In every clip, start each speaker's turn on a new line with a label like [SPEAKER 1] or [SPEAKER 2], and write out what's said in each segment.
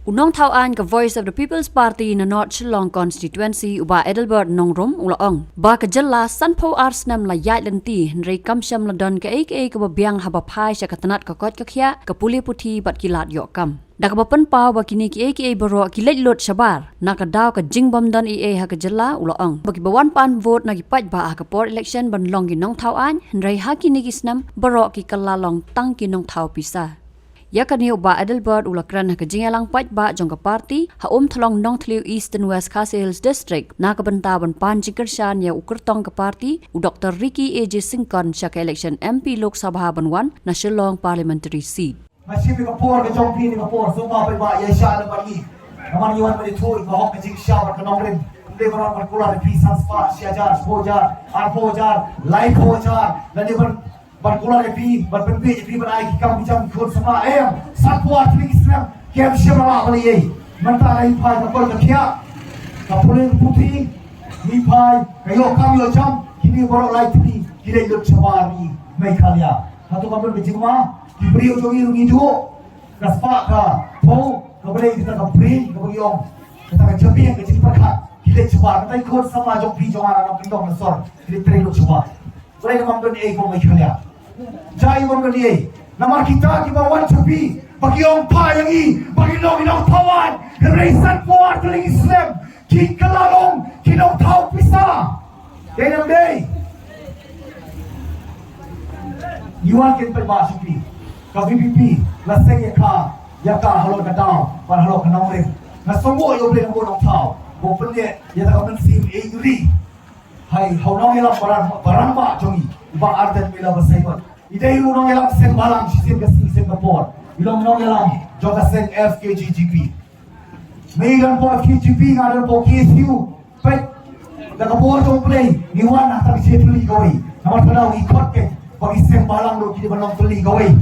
[SPEAKER 1] Nongthaw an ka Voice of the People's Party in the North Shillong constituency uba Adelbert nongrom ulaong. Ba ka Jylla sanpo arsnam la yat lenti rei kamsham la don ka Eiei ka biang habapai sya katanat ka kot ka khya ka puli puthi bat kilat yok kam. Da ka bapan pau ba kini ki Eiei baro ki let lot shabar na ka daw ka jingbam don Eiei ha ka Jylla ulaong. Ba ki bawan pan vote na ki pat ba ka port election ban long ki Nongthaw an rei ha kini ki snam baro ki kalalong tang ki Nongthaw Pisa. Ya kani uba Adelbert ulakran ka jingalang pat ba jong ka party ha thalong Nongthaw East and West Khasi Hills District na ka bantaban pan jikershan ya ukurtong ka party u Dr. Ricky AJ Singkon sya ka election MP Lok Sabha banwan na Shillong parliamentary seat.
[SPEAKER 2] Masih ka por ka jong pini ka por so ma ba ya sha na bagi naman yuan ba dito ka hok ka jing sha ba ka nongren de ba ka kula Pisa spa sya jar spojar arpojar life pojar na de Barkulah lepi, berpenpi lepi berai kita bincang ikut sama satu atlet Islam yang siapa beli ye, mentara ipai kapal kekia, kapal putih, ipai kayo kami jam kini baru lagi tadi kita ikut sabari Meghalaya. Satu kapal berjumpa diberi ujogi rugi dua, kaspak ka, pau kapal kita kapri kapal kita kecapi yang kecil perkat kita coba kita ikut sama jom pi jom anak pi jom nasor kita terikut coba. Mereka mampu ni ekor Meghalaya. Jai mampu ni. Nama kita di bawah capi bagi orang yang i bagi orang tawan resan kuat dari Islam Kylla long Nongthaw Pisa. Denam day. Yuan kita berbahasa KVPP laseng ya ka halor kadau par halor kanongre. Na semua yo boleh Nongthaw. Bopun dia ya tak mensim yuri. Hai haunong elam barang ba jongi ba ardan mila basaibat. Idai unong elam sen balang sisim kasi Singapore. Ilong nong elam joga sen FKGGP. Meilan po FKGP ngaran po KSU. Pet daga po jong play niwan atak setuli gawai. Namar tadaw ikot ke bagi sen balang do kini balong tuli gawai.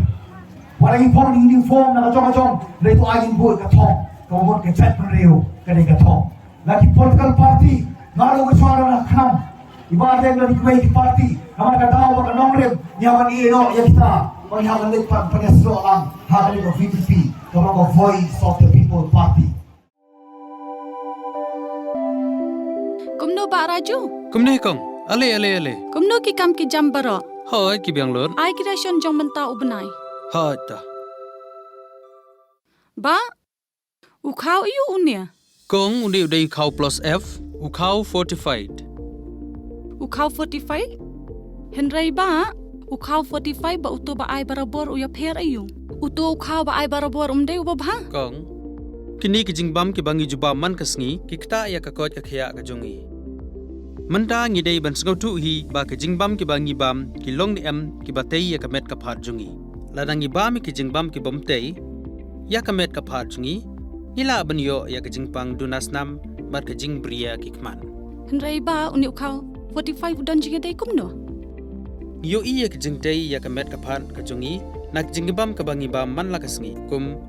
[SPEAKER 2] Walang inform ni uniform na jong reto agin boy katong. Kawon ke chat penreo kade katong. Lagi political party ngalo suara na kam. Ibadah yang dari parti, nama kata awak nongrim, nyaman ino ya kita, menghalang lepas pada seorang hari ini VPP, kalau Voice of the People Party.
[SPEAKER 3] Kumno ba raju?
[SPEAKER 4] Kumne kong, ale.
[SPEAKER 3] Kumno ki kam ki jam baro.
[SPEAKER 4] Hai ki biang lor.
[SPEAKER 3] Ai creation jong menta ubnai.
[SPEAKER 4] Hai ta.
[SPEAKER 3] Ba, ukau iu unia.
[SPEAKER 4] Kong undi udai ukau plus F, ukau fortified.
[SPEAKER 3] Ukau 45? Henry ba? Ukau 45 ba uto ba ai barabor uya pher ayu. Uto ukau ba ai barabor umde ubabha.
[SPEAKER 4] Kong, kini ki jingbam ki bangi juba man kasngi ki kta ya ka kot ka khya ka jongi. Manta ngi dei ban sngau tu hi ba ki jingbam ki bangi bam ki long ni em ki batei ya ka met ka phat jongi. Ladangi bam ki jingbam ki bomtei ya ka met ka phat jongi. Ila ban yo ya ka jingpang dunasnam mar ka jingbria ki kman.
[SPEAKER 3] Henry ba uni ukau 45 dan jiga dai kumno.
[SPEAKER 4] Yo iya ke jingtei ya ka met ka phan ka jongi nak jingbam ka bangi bam man la kasngi kum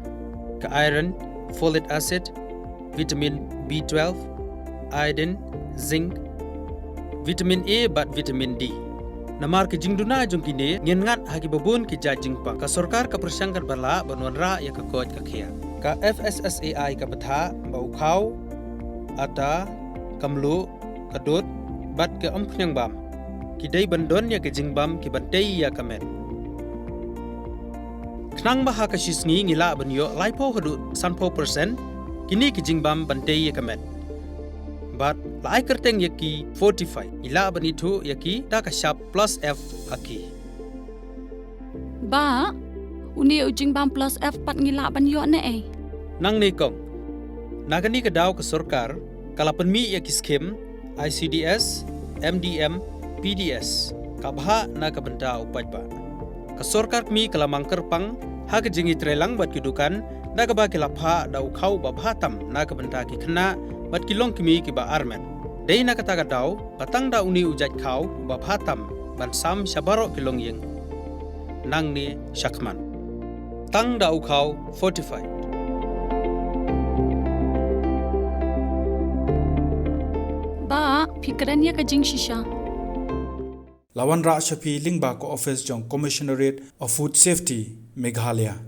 [SPEAKER 4] ka iron, folic acid, vitamin B12, iodine, zinc, vitamin A bat vitamin D. Namar ke jingduna jongkine ngen ngat hagi babun ki ja jingpa ka sarkar ka persangkar bala banwanra ya ka kot ka khia. Ka FSSAI ka batha ba ukhau ata kamlu kadut bat ke knyang bam kidai bandon ya ke jingbam ki batei ya kamet knang baha ka shisngi ngila banyo laipo hadu sanpo percent kini ki jingbam bantei ya kamet bat lai kerteng ya ki 45 ila bani thu ya ki ta ka sharp plus F aki
[SPEAKER 3] Ba uni jingbam plus F pat ngila banyo ne ai
[SPEAKER 4] nang ne kong nagani ka daw ka sarkar kala panmi ya ki scheme ICDS, MDM, PDS, kabha na kabenta upaj ba. Kasorkar mi kalamang kerpang, ha jingi trelang bat kidukan, na kaba kilapha da ukhau ba bhatam na kabenta ki khna bat kilong kimi ki ba armen. Dei na kata daw, batang da uni ujat khau ba bhatam ban sam shabaro kilong yeng. Nang ni shakman. Tang da ukhau 45.
[SPEAKER 3] Ba, pikirannya ka jing shisha.
[SPEAKER 5] Lawan Ra Shafi Lingba ko office jong Commissionerate of Food Safety Meghalaya.